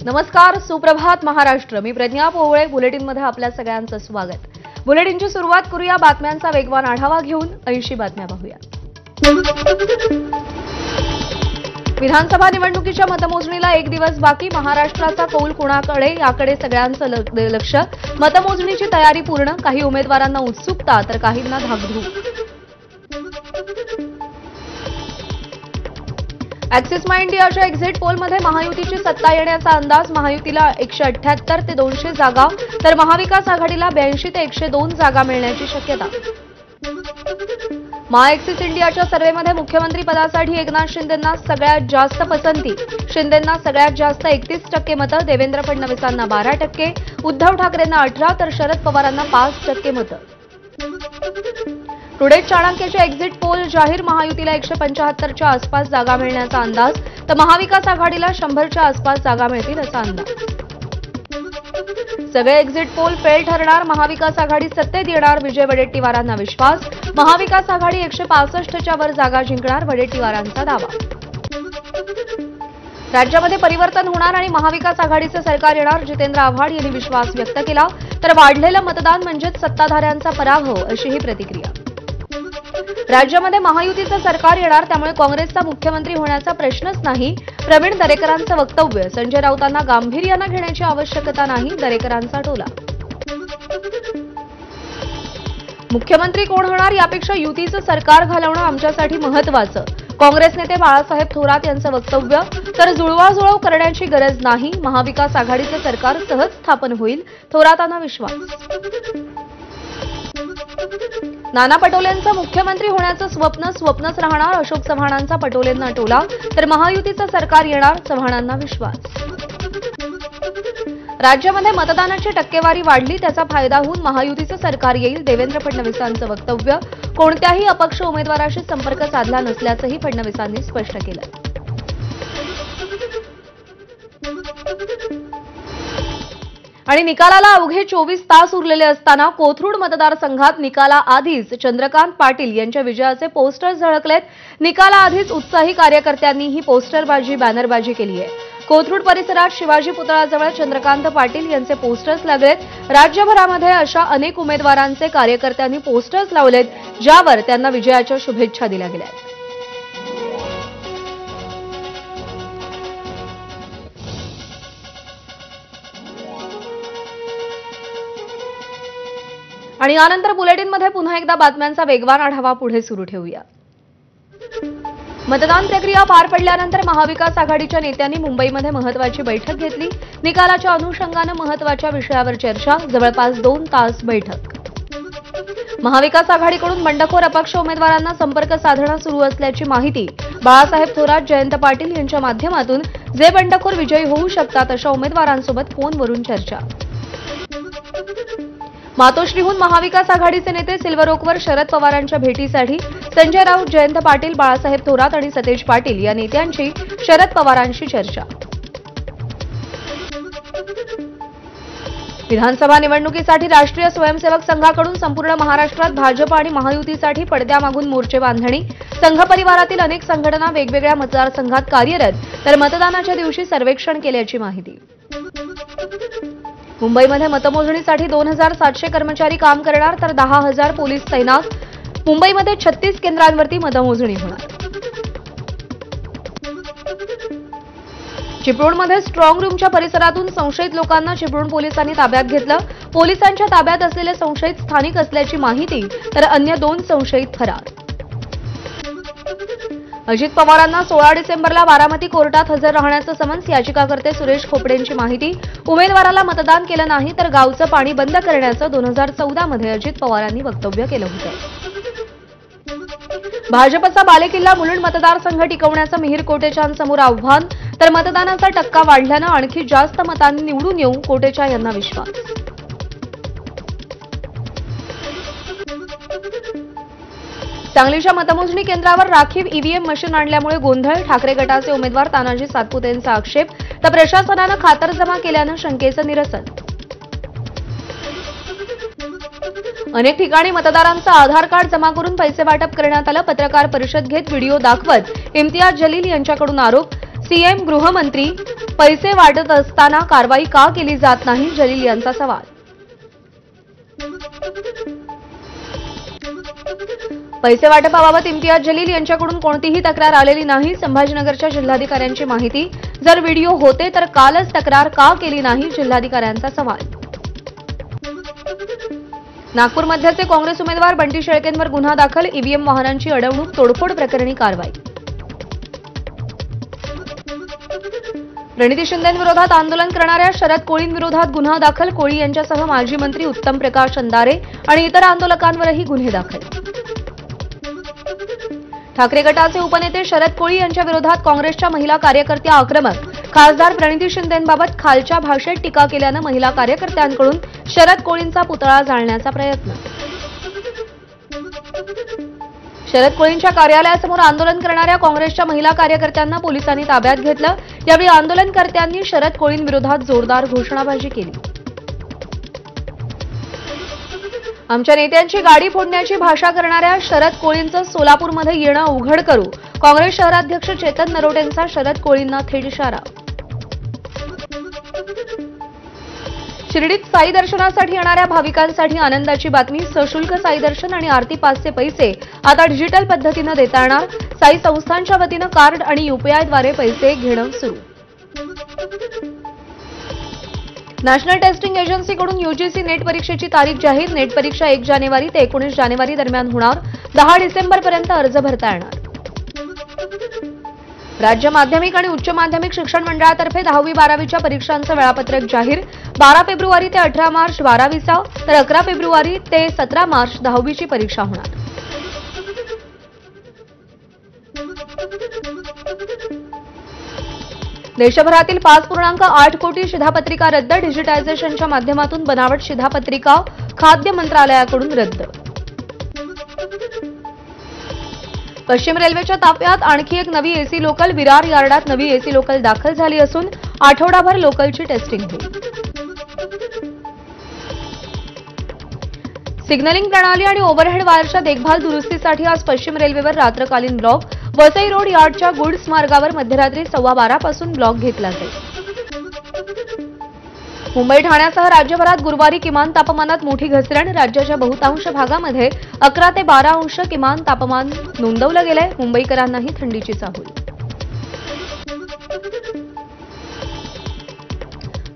नमस्कार, सुप्रभात महाराष्ट्र. मी प्रज्ञा पोवळे. बुलेटिनमध्ये आपल्या सगळ्यांचं स्वागत. बुलेटिनची सुरुवात करूया बातम्यांचा वेगवान आढावा घेऊन. 80 बातम्या पाहूया. विधानसभा निवडणुकीच्या मतमोजणीला एक दिवस बाकी. महाराष्ट्राचा कौल कोणाकडे याकडे सगळ्यांचं लक्ष. मतमोजणीची तयारी पूर्ण. काही उमेदवारांना उत्सुकता तर काहींना धाकधूक. ॲक्सिस इंडियाच्या एक्झिट पोलमध्ये महायुतीची सत्ता येण्याचा अंदाज. महायुतीला 178 ते 200 जागा तर महाविकास आघाडीला 82 ते 102 जागा मिळण्याची शक्यता. ॲक्सिस इंडियाच्या सर्व्हेमध्ये मुख्यमंत्री पदासाठी एकनाथ शिंदेंना सगळ्यात जास्त पसंती. शिंदेंना सगळ्यात जास्त 31% मतं. देवेंद्र फडणवीसांना 12%, उद्धव ठाकरेंना 18% तर शरद पवारांना 5% मतं. टुडे चाणक्यचे एक्झिट पोल जाहीर. महायुतीला 175च्या आसपास जागा मिळण्याचा अंदाज तर महाविकास आघाडीला 100च्या आसपास जागा मिळतील असा अंदाज. सगळे एक्झिट पोल फेल ठरणार. महाविकास आघाडी सत्तेत येणार. विजय वडेट्टीवारांना विश्वास. महाविकास आघाडी 165च्या वर जागा जिंकणार. वडेट्टीवारांचा दावा. राज्यामध्ये परिवर्तन होणार आणि महाविकास आघाडीचे सरकार येणार. जितेंद्र आव्हाड यांनी विश्वास व्यक्त केला. तर वाढलेलं मतदान म्हणजेच सत्ताधाऱ्यांचा पराभव अशी ही प्रतिक्रिया. राज्यामध्ये महायुतीचं सरकार येणार त्यामुळे काँग्रेसचा मुख्यमंत्री होण्याचा प्रश्नच नाही. प्रवीण दरेकरांचं वक्तव्य. संजय राऊतांना गांभीर्यानं घेण्याची आवश्यकता नाही. दरेकरांचा टोला. मुख्यमंत्री कोण होणार यापेक्षा युतीचं सरकार घालवणं आमच्यासाठी महत्वाचं. काँग्रेस नेते बाळासाहेब थोरात यांचं वक्तव्य. तर जुळवाजुळव करण्याची गरज नाही. महाविकास आघाडीचं सरकार सहज स्थापन होईल. थोरातांना विश्वास. नाना पटोलेंचं मुख्यमंत्री होण्याचं स्वप्नच राहणार. अशोक चव्हाणांचा पटोलेंना टोला. तर महायुतीचं सरकार येणार. चव्हाणांना विश्वास. राज्यामध्ये मतदानाची टक्केवारी वाढली त्याचा फायदा होऊन महायुतीचं सरकार येईल. देवेंद्र फडणवीसांचं वक्तव्य. कोणत्याही अपक्ष उमेदवाराशी संपर्क साधला नसल्याचंही फडणवीसांनी स्पष्ट केलं. आणि निकालाला अवघे 24 तास उरलेले असताना कोथरूड मतदारसंघात निकालाआधीच चंद्रकांत पाटील यांच्या विजयाचे पोस्टर्स झळकलेत. निकालाआधीच उत्साही कार्यकर्त्यांनी ही पोस्टरबाजी बॅनरबाजी केली आहे. कोथरूड परिसरात शिवाजी पुतळ्याजवळ चंद्रकांत पाटील यांचे पोस्टर्स लागलेत. राज्यभरामध्ये अशा अनेक उमेदवारांचे कार्यकर्त्यांनी पोस्टर्स लावलेत ज्यावर त्यांना विजयाच्या शुभेच्छा दिल्या गेल्या. आणि यानंतर बुलेटिनमध्ये पुन्हा एकदा बातम्यांचा वेगवान आढावा पुढे सुरू ठेवूया. मतदान प्रक्रिया पार पडल्यानंतर महाविकास आघाडीच्या नेत्यांनी मुंबईमध्ये महत्त्वाची बैठक घेतली. निकालाच्या अनुषंगानं महत्त्वाच्या विषयावर चर्चा. जवळपास 2 तास बैठक. महाविकास आघाडीकडून बंडखोर अपक्ष उमेदवारांना संपर्क साधणं सुरू असल्याची माहिती. बाळासाहेब थोरात, जयंत पाटील यांच्या माध्यमातून जे बंडखोर विजयी होऊ शकतात अशा उमेदवारांसोबत फोनवरून चर्चा. मातोश्रीहून महाविकास आघाडीचे नेते सिल्वर ओकवर शरद पवारांच्या भेटीसाठी. संजय राऊत, जयंत पाटील, बाळासाहेब थोरात आणि सतेज पाटील या नेत्यांची शरद पवारांशी चर्चा. विधानसभा निवडणुकीसाठी राष्ट्रीय स्वयंसेवक संघाकडून संपूर्ण महाराष्ट्रात भाजप आणि महायुतीसाठी पडद्यामागून मोर्चे बांधणी. संघ परिवारातील अनेक संघटना वेगवेगळ्या मतदारसंघात कार्यरत तर मतदानाच्या दिवशी सर्वेक्षण केल्याची माहिती. मुंबईमध्ये मतमोजणीसाठी 2700 कर्मचारी काम करणार तर 10,000 पोलीस तैनात. मुंबईमध्ये 36 केंद्रांवरती मतमोजणी होणार. चिपळूणमध्ये स्ट्रॉंग रूमच्या परिसरातून संशयित लोकांना चिपळूण पोलिसांनी ताब्यात घेतलं. पोलिसांच्या ताब्यात असलेले संशयित स्थानिक असल्याची माहिती तर अन्य 2 संशयित फरार. अजित पवारांना 16 डिसेंबरला बारामती कोर्टात हजर राहण्याचं समन्स. याचिकाकर्ते सुरेश खोपडेंची माहिती. उमेदवाराला मतदान केलं नाही तर गावचं पाणी बंद करण्याचं 2014 मध्ये अजित पवारांनी वक्तव्य केलं होतं. भाजपचा बालेकिल्ला मुलुंड मतदारसंघ टिकवण्याचं मिहीर कोटेचांसमोर आव्हान. तर मतदानाचा टक्का वाढल्यानं आणखी जास्त मतांनी निवडून येऊ. कोटेचा यांना विश्वास. सांगलीच्या मतमोजणी केंद्रावर राखीव ईव्हीएम मशीन आणल्यामुळे गोंधळ. ठाकरे गटाचे उमेदवार तानाजी सातपुतेंचा आक्षेप. तर प्रशासनानं खातरजमा केल्यानं शंकेचं निरसन. अनेक ठिकाणी मतदारांचं आधार कार्ड जमा करून पैसे वाटप करण्यात आलं. पत्रकार परिषद घेत व्हिडिओ दाखवत इम्तियाज जलील यांच्याकडून आरोप. सीएम, गृहमंत्री पैसे वाटत असताना कारवाई का केली जात नाही, जलील यांचा सवाल. पैसे वाटपाबाबत इम्तियाज जलील यांच्याकडून कोणतीही तक्रार आलेली नाही. संभाजीनगरच्या जिल्हाधिकाऱ्यांची माहिती. जर व्हिडिओ होते तर कालच तक्रार का केली नाही, जिल्हाधिकाऱ्यांचा सवाल. नागपूरमध्येचे काँग्रेस उमेदवार बंटी शेळकेंवर गुन्हा दाखल. ईव्हीएम वाहनांची अडवणूक तोडफोड प्रकरणी कारवाई. प्रणिती शिंदेंविरोधात आंदोलन करणाऱ्या शरद कोळींविरोधात गुन्हा दाखल. कोळी यांच्यासह माजी मंत्री उत्तम प्रकाश अंधारे आणि इतर आंदोलकांवरही गुन्हे दाखल. ठाकरे गटाचे उपनेते शरद कोळी यांच्या विरोधात काँग्रेसच्या महिला कार्यकर्त्या आक्रमक. खासदार प्रणिती शिंदेंबाबत खालच्या भाषेत टीका केल्यानं महिला कार्यकर्त्यांकडून शरद कोळींचा पुतळा जाळण्याचा प्रयत्न. शरद कोळींच्या कार्यालयासमोर आंदोलन करणाऱ्या काँग्रेसच्या महिला कार्यकर्त्यांना पोलिसांनी ताब्यात घेतलं. यावेळी आंदोलनकर्त्यांनी शरद कोळींविरोधात जोरदार घोषणाबाजी केली. आमच्या नेत्यांची गाडी फोडण्याची भाषा करणाऱ्या शरद कोळींचं सोलापूरमध्ये येणं उघड करू. काँग्रेस शहराध्यक्ष चेतन नरोटेंचा शरद कोळींना थेट इशारा. शिर्डीत साई दर्शनासाठी येणाऱ्या भाविकांसाठी आनंदाची बातमी. सशुल्क साई दर्शन आणि आरती पासचे पैसे आता डिजिटल पद्धतीनं देता येणार. साई संस्थांच्या वतीनं कार्ड आणि यूपीआयद्वारे पैसे घेणं सुरू. नॅशनल टेस्टिंग एजन्सीकडून यूजीसी नेट परीक्षेची तारीख जाहीर. नेट परीक्षा 1 जानेवारी ते 19 जानेवारी दरम्यान होणार. 10 डिसेंबरपर्यंत अर्ज भरता येणार. राज्य माध्यमिक आणि उच्च माध्यमिक शिक्षण मंडळातर्फे 10वी-12वीच्या परीक्षांचं वेळापत्रक जाहीर. 12 फेब्रुवारी ते 18 मार्च 12वीचा तर 11 फेब्रुवारी ते 17 मार्च 10वीची परीक्षा होणार. देशभरातील 5.8 कोटी शिधापत्रिका रद्द. डिजिटायझेशनच्या माध्यमातून बनावट शिधापत्रिका खाद्य मंत्रालयाकडून रद्द. पश्चिम रेल्वेच्या ताफ्यात आणखी एक नवी एसी लोकल. विरार यार्डात नवी एसी लोकल दाखल झाली असून आठवडाभर लोकलची टेस्टिंग होईल. सिग्नलिंग प्रणाली आणि ओव्हरहेड वायरच्या देखभाल दुरुस्तीसाठी आज पश्चिम रेल्वेवर रात्रकालीन ब्लॉक. वसई रोड यार्डच्या गुड्स मार्गावर मध्यरात्री 12:15 पासून ब्लॉक घेतला जाईल. मुंबई ठाण्यासह राज्यभरात गुरुवारी किमान तापमानात मोठी घसरण. राज्याच्या बहुतांश भागामध्ये 11 ते 12 अंश किमान तापमान नोंदवलं गेलंय. मुंबईकरांनाही थंडीची चाहूल.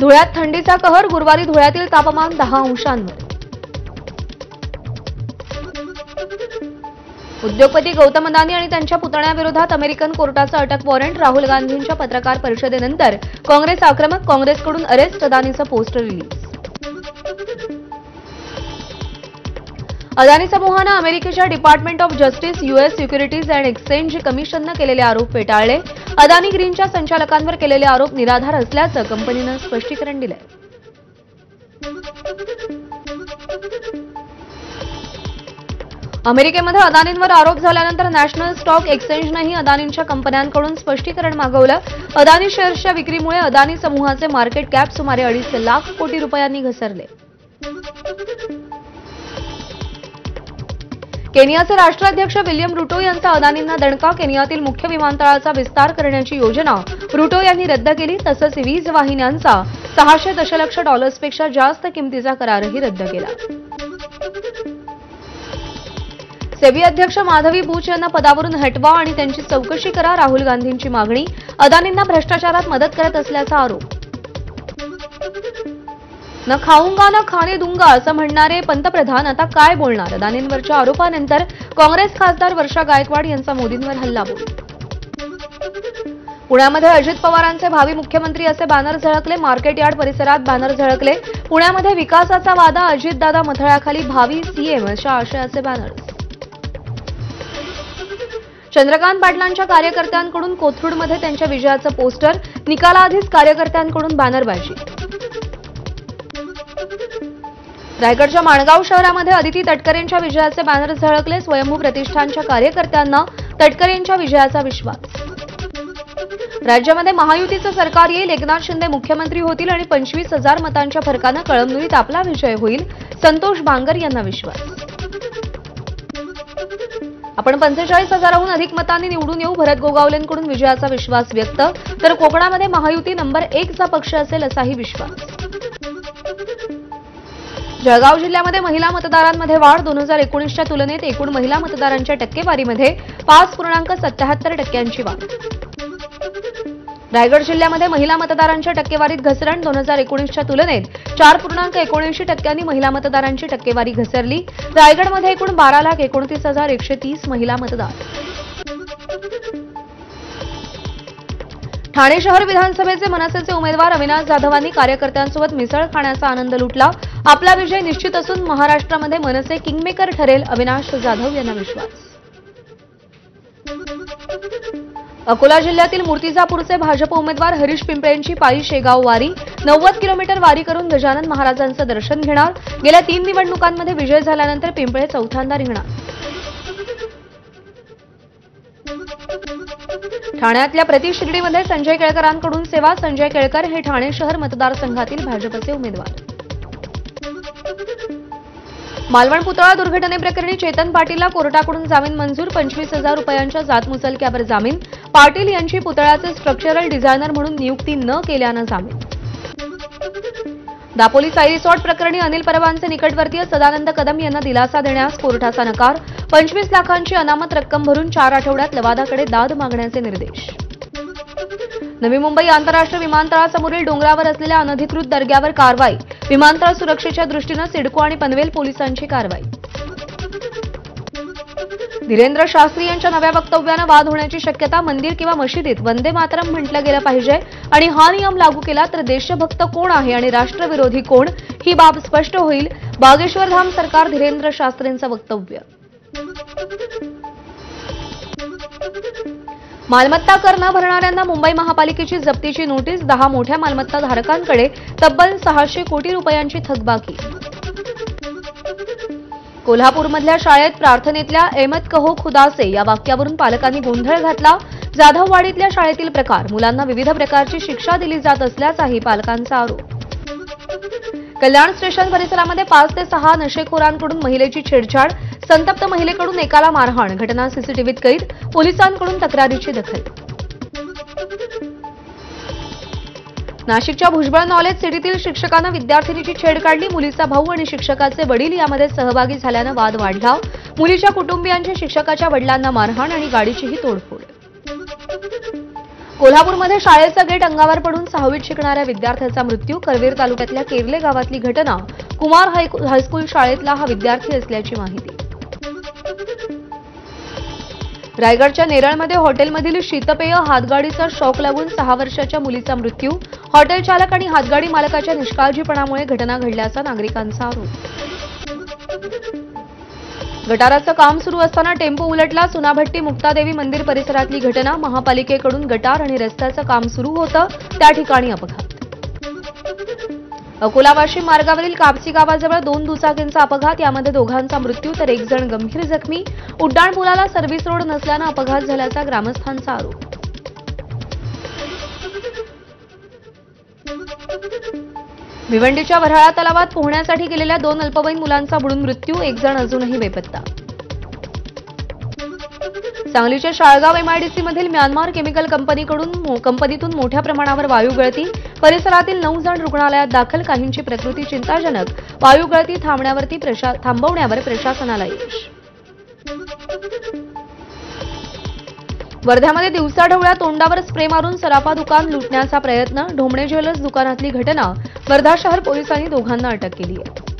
धुळ्यात थंडीचा कहर. गुरुवारी धुळ्यातील तापमान 10 अंशांवर. उद्योगपती गौतम अदानी आणि त्यांच्या पुतण्याविरोधात अमेरिकन कोर्टाचं अटक वॉरंट. राहुल गांधींच्या पत्रकार परिषदेनंतर काँग्रेस आक्रमक. काँग्रेसकडून अरेस्ट. अदानीचं पोस्टर रिलीज. अदानी समूहानं अमेरिकेच्या department of justice, US securities and exchange कमिशननं केलेले आरोप फेटाळले. अदानी ग्रीनच्या संचालकांवर केलेले आरोप निराधार असल्याचं कंपनीनं स्पष्टीकरण दिलंय. अमेरिकेमध्ये अदानींवर आरोप झाल्यानंतर नॅशनल स्टॉक एक्सचेंजनंही अदानींच्या कंपन्यांकडून स्पष्टीकरण मागवलं. अदानी शेअर्सच्या विक्रीमुळे अदानी समूहाचे मार्केट कॅप सुमारे 2.5 लाख कोटी रुपयांनी घसरले. केनियाचे राष्ट्राध्यक्ष विल्यम रुटो यांचा अदानींना दणका. केनियातील मुख्य विमानतळाचा विस्तार करण्याची योजना रुटो यांनी रद्द केली. तसंच वीज वाहिन्यांचा $600 दशलक्षपेक्षा जास्त किमतीचा करारही रद्द केला. सेबी अध्यक्ष माधवी बुच यांना पदावरून हटवा आणि त्यांची चौकशी करा. राहुल गांधींची मागणी. अदानींना भ्रष्टाचारात मदत करत असल्याचा आरोप. न खाऊंगा न खाणे दूंगा असं म्हणणारे पंतप्रधान आता काय बोलणार. अदानींवरच्या आरोपानंतर काँग्रेस खासदार वर्षा गायकवाड यांचा मोदींवर हल्लाबोल. पुण्यामध्ये अजित पवारांचे भावी मुख्यमंत्री असे बॅनर झळकले. मार्केट यार्ड परिसरात बॅनर झळकले. पुण्यामध्ये विकासाचा वादा. अजितदादा मथळ्याखाली भावी सीएम अशा आशयाचे बॅनर. चंद्रकांत पाटलांच्या कार्यकर्त्यांकडून कोथरूडमध्ये त्यांच्या विजयाचं पोस्टर. निकालाआधीच कार्यकर्त्यांकडून बॅनरबाजी. रायगडच्या माणगाव शहरामध्ये अदिती तटकरेंच्या विजयाचे बॅनर झळकले. स्वयंभू प्रतिष्ठानच्या कार्यकर्त्यांना तटकरेंच्या विजयाचा विश्वास. राज्यामध्ये महायुतीचं सरकार येईल. एकनाथ शिंदे मुख्यमंत्री होतील आणि 25,000 मतांच्या फरकानं कळमनुरीत आपला विजय होईल. संतोष बांगर यांना विश्वास. आपण 45,000हून अधिक मतांनी निवडून येऊ, भरत गोगावलेंकडून विजयाचा विश्वास व्यक्त. तर कोकणामध्ये महायुती नंबर 1 चा पक्ष असेल असाही विश्वास. जळगाव जिल्ह्यामध्ये महिला मतदारांमध्ये वाढ. 2019च्या तुलनेत एकूण महिला मतदारांच्या टक्केवारीमध्ये 5.77% वाढ. रायगड जिल्ह्यामध्ये महिला मतदारांच्या टक्केवारीत घसरण. 2019च्या तुलनेत 4.79% महिला मतदारांची टक्केवारी घसरली. रायगडमध्ये एकूण 12,29,130 महिला मतदार. ठाणे शहर विधानसभेचे मनसेचे उमेदवार अविनाश जाधवांनी कार्यकर्त्यांसोबत मिसळ खाण्याचा आनंद लुटला. आपला विजय निश्चित असून महाराष्ट्रामध्ये मनसे किंगमेकर ठरेल, अविनाश जाधव यांना विश्वास. अकोला जिल्ह्यातील मूर्तिजापूरचे भाजप उमेदवार हरीश पिंपळेंची पायी शेगाव वारी. 90 किलोमीटर वारी करून गजानन महाराजांचं दर्शन घेणार. गेल्या 3 निवडणुकांमध्ये विजय झाल्यानंतर पिंपळे चौथ्यांदा रिंगणार. ठाण्यातल्या प्रति शिर्डीमध्ये संजय केळकरांकडून सेवा. संजय केळकर हे ठाणे शहर मतदारसंघातील भाजपचे उमेदवार. मालवण पुतळा दुर्घटनेप्रकरणी चेतन पाटीलला कोर्टाकडून जामीन मंजूर. 25,000 रुपयांच्या जातमुचलक्यावर जामीन. पाटील यांची पुतळ्याचे स्ट्रक्चरल डिझायनर म्हणून नियुक्ती न केल्यानं जामीन. दापोली साई रिसॉर्ट प्रकरणी अनिल परबांचे निकटवर्तीय सदानंद कदम यांना दिलासा देण्यास कोर्टाचा नकार. 25 लाखांची अनामत रक्कम भरून 4 आठवड्यात लवादाकडे दाद मागण्याचे निर्देश. नवी मुंबई आंतरराष्ट्रीय विमानतळासमोरील डोंगरावर असलेल्या अनधिकृत दर्ग्यावर कारवाई. विमानतळ सुरक्षेच्या दृष्टीनं सिडको आणि पनवेल पोलिसांची कारवाई. धीरेंद्र शास्त्री यांच्या नव्या वक्तव्यानं वाद होण्याची शक्यता. मंदिर किंवा मशिदीत वंदे मातरम म्हटलं गेलं पाहिजे आणि हा नियम लागू केला तर देशभक्त कोण आहे आणि राष्ट्रविरोधी कोण ही बाब स्पष्ट होईल. बागेश्वरधाम सरकार धीरेंद्र शास्त्रींचं वक्तव्य. मालमत्ता कर न भरणाऱ्यांना मुंबई महापालिकेची जप्तीची नोटीस. 10 मोठ्या मालमत्ता धारकांकडे तब्बल 600 कोटी रुपयांची थकबाकी. कोल्हापूरमधल्या शाळेत प्रार्थनेतल्या एहमद कहो खुदासे या वाक्यावरून पालकांनी गोंधळ घातला. जाधववाडीतल्या शाळेतील प्रकार. मुलांना विविध प्रकारची शिक्षा दिली जात असल्याचाही पालकांचा आरोप. कल्याण स्टेशन परिसरामध्ये 5 ते 6 नशेखोरांकडून महिलेची छेडछाड. संतप्त महिलेकडून एकाला मारहाण. घटना सीसीटीव्हीत कैद. पोलिसांकडून तक्रारीची दखल. नाशिकच्या भुजबळ नॉलेज सिटीतील शिक्षकानं विद्यार्थिनीची छेड काढली. मुलीचा भाऊ आणि शिक्षकाचे वडील यामध्ये सहभागी झाल्यानं वाद वाढला. मुलीच्या कुटुंबियांची शिक्षकाच्या वडिलांना मारहाण आणि गाडीचीही तोडफोड. कोल्हापूरमध्ये शाळेचा गेट अंगावर पडून 6वीत शिकणाऱ्या विद्यार्थ्याचा मृत्यू. करवीर तालुक्यातल्या केर्ले गावातली घटना. कुमार हायस्कूल शाळेतला हा विद्यार्थी असल्याची माहिती. रायगडच्या नेरळमध्ये हॉटेलमधील शीतपेय हातगाडीचा शॉक लागून 6 वर्षाच्या मुलीचा मृत्यू. हॉटेल चालक आणि हातगाडी मालकाच्या निष्काळजीपणामुळे घटना घडल्याचा नागरिकांचा आरोप. गटाराचं काम सुरू असताना टेम्पो उलटला. सुनाभट्टी मुक्तादेवी मंदिर परिसरातली घटना. महापालिकेकडून गटार आणि रस्त्याचं काम सुरू होतं त्या ठिकाणी अपघात. अकोला वाशिम मार्गावरील कापसी गावाजवळ 2 दुचाकींचा अपघात. यामध्ये दोघांचा मृत्यू तर 1 जण गंभीर जखमी. उड्डाणपुलाला सर्व्हिस रोड नसल्यानं अपघात झाल्याचा ग्रामस्थांचा आरोप. भिवंडीच्या वऱ्हाळा तलावात पोहण्यासाठी गेलेल्या 2 अल्पवयीन मुलांचा बुडून मृत्यू. 1 जण अजूनही बेपत्ता. सांगलीच्या शाळगाव एमआयडीसीमधील म्यानमार केमिकल कंपनीतून मोठ्या प्रमाणावर वायू गळती. परिसरातील 9 जण रुग्णालयात दाखल. काहींची प्रकृती चिंताजनक. वायू गळती थांबवण्यावर प्रशासनाला यश. वर्ध्यामध्ये दिवसाढवळ्या तोंडावर स्प्रे मारून सराफा दुकान लुटण्याचा प्रयत्न. ढोमणे ज्वेलर्स दुकानातली घटना. वर्धा शहर पोलिसांनी दोघांना अटक केली आहे.